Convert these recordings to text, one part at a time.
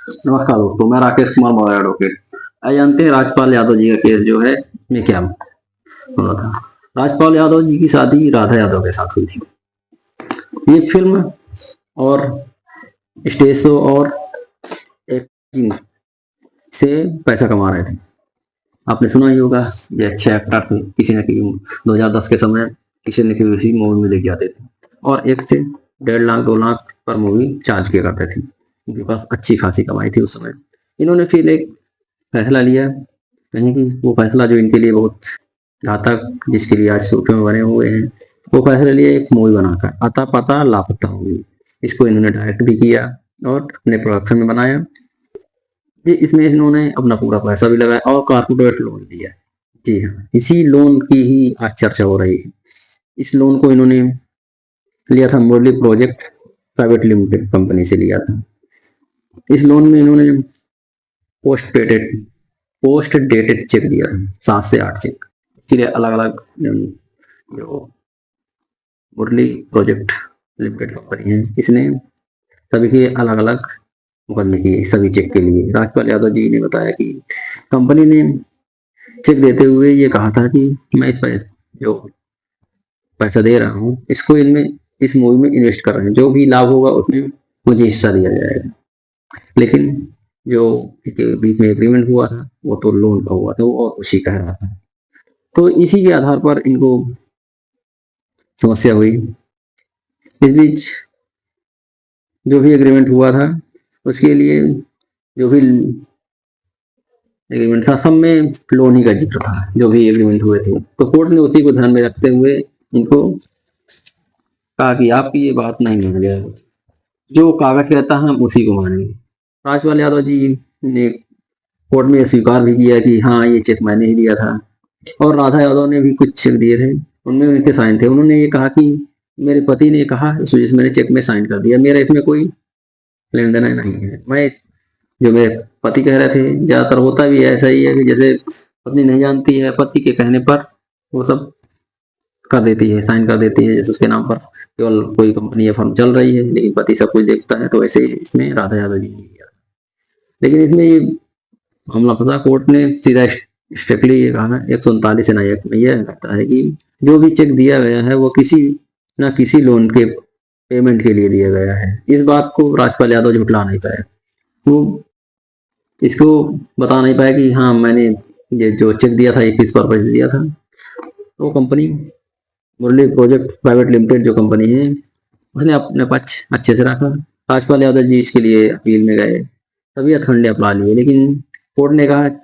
नमस्कार दोस्तों, मैं राकेश कुमार मौर्य एडवोकेट। आइए जानते हैं राजपाल यादव जी का केस जो है में क्या हुआ था। राजपाल यादव जी की शादी राधा यादव के साथ हुई थी। ये फिल्म और स्टेज शो और एक्टिंग से पैसा कमा रहे थे। आपने सुना ही होगा, ये अच्छे एक्टर थे। किसी न किसी 2010 के समय किसी न किसी मूवी में लेके आते थे और 1 से 1.5 लाख 2 लाख पर मूवी चार्ज किया करते थे। उनके पास अच्छी खासी कमाई थी उस समय। इन्होंने फिर एक फैसला लिया, कहें कि वो फैसला जो इनके लिए बहुत घातक, जिसके लिए आज सुर्खियों में बने हुए हैं, वो फैसला लिया एक मूवी बनाकर, अता पता लापता मूवी। इसको इन्होंने डायरेक्ट भी किया और अपने प्रोडक्शन में बनाया। जी, इसमें इन्होंने अपना पूरा पैसा भी लगाया और कारपोरेट लोन लिया। जी हाँ, इसी लोन की ही आज चर्चा हो रही है। इस लोन को इन्होंने लिया था मुरली प्रोजेक्ट प्राइवेट लिमिटेड कंपनी से लिया था। इस लोन में इन्होंने पोस्ट डेटेड चेक दिया था, 7 से 8 चेक। फिर अलग अलग जो मुरली प्रोजेक्ट लिमिटेड कंपनी है, इसने सभी के अलग अलग मुकदमे किए सभी चेक के लिए। राजपाल यादव जी ने बताया कि कंपनी ने चेक देते हुए ये कहा था कि मैं इस पर जो पैसा दे रहा हूँ इसको इस मूवी में इन्वेस्ट कर रहे हैं, जो भी लाभ होगा उसमें मुझे हिस्सा दिया जाएगा। लेकिन जो बीच में एग्रीमेंट हुआ था वो तो लोन का हुआ था, वो और उसी कह रहा था। तो इसी के आधार पर इनको समस्या हुई। इस बीच जो भी एग्रीमेंट हुआ था उसके लिए जो भी एग्रीमेंट था सब में लोन ही का जिक्र था, जो भी एग्रीमेंट हुए थे। तो कोर्ट ने उसी को ध्यान में रखते हुए इनको कहा कि आपकी ये बात नहीं मान गया, जो कागज कहता है हम उसी को मानेंगे। राजपाल यादव जी ने कोर्ट में स्वीकार भी किया कि हाँ, ये चेक मैंने ही दिया था। और राधा यादव ने भी कुछ चेक दिए थे, उनमें उनके साइन थे। उन्होंने ये कहा कि मेरे पति ने कहा, इस वजह से मैंने चेक में साइन कर दिया, मेरा इसमें कोई लेन देन नहीं है। मैं जो मेरे पति कह रहे थे, ज्यादातर होता भी ऐसा ही है कि जैसे पत्नी नहीं जानती है, पति के कहने पर वो सब कर देती है, साइन कर देती है, जैसे उसके नाम पर केवल कोई कंपनी या फर्म चल रही है, लेकिन पति सब कुछ देखता है। तो ऐसे इसमें राधा यादव जी ने किया। लेकिन इसमें ये मामला पता, कोर्ट ने सीधा स्ट्रिक्टली ये कहा, 139 से यह कहता है कि जो भी चेक दिया गया है वो किसी न किसी लोन के पेमेंट के लिए दिया गया है। इस बात को राजपाल यादव झुटला नहीं पाए। वो इसको बता नहीं पाया कि हाँ, मैंने ये जो चेक दिया था ये किस पर्पज से दिया था। वो कंपनी मुरली प्रोजेक्ट प्राइवेट लिमिटेड जो कंपनी है, उसने अपने पक्ष अच्छे से रखा। राजपाल यादव जी इसके लिए अपील में गए, सभी हथकंडे अपना लिए, लेकिन कोर्ट ने कहा कि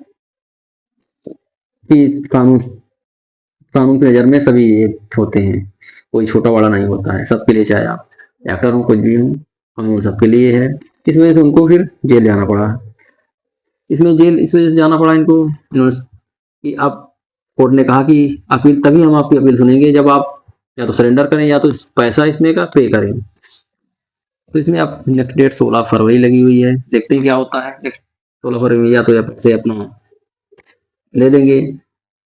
कानून की नज़र में सभी एक होते हैं, कोई छोटा बड़ा नहीं होता है, सबके लिए, चाहे आप एक्टर हो कुछ भी हो, कानून सबके लिए है। इस वजह से उनको फिर जेल जाना पड़ा। इसमें जेल इस वजह से जाना पड़ा इनको कि आप, कोर्ट ने कहा कि अपील तभी हम आपकी अपील सुनेंगे जब आप या तो सरेंडर करें या तो पैसा इसमें का पे करें। तो इसमें आप नेक्स्ट डेट 16 फरवरी लगी हुई है, देखते हैं क्या होता है। नेक्स्ट 16 फरवरी में या तो या पैसे अपना ले लेंगे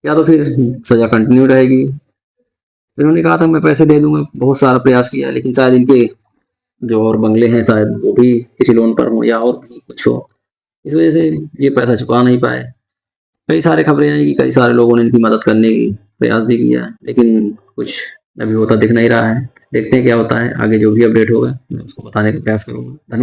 या तो फिर सजा कंटिन्यू रहेगी। इन्होंने कहा था मैं पैसे दे दूंगा, बहुत सारा प्रयास किया, लेकिन शायद इनके जो और बंगले हैं शायद वो भी किसी लोन पर हो या और भी कुछ हो, इस वजह से ये पैसा चुका नहीं पाए। कई सारे खबरें आई कि कई सारे लोगों ने इनकी मदद करने की प्रयास भी किया, लेकिन कुछ अभी होता दिख नहीं रहा है। देखते हैं क्या होता है आगे, जो भी अपडेट होगा मैं उसको बताने का प्रयास करूंगा। धन्यवाद।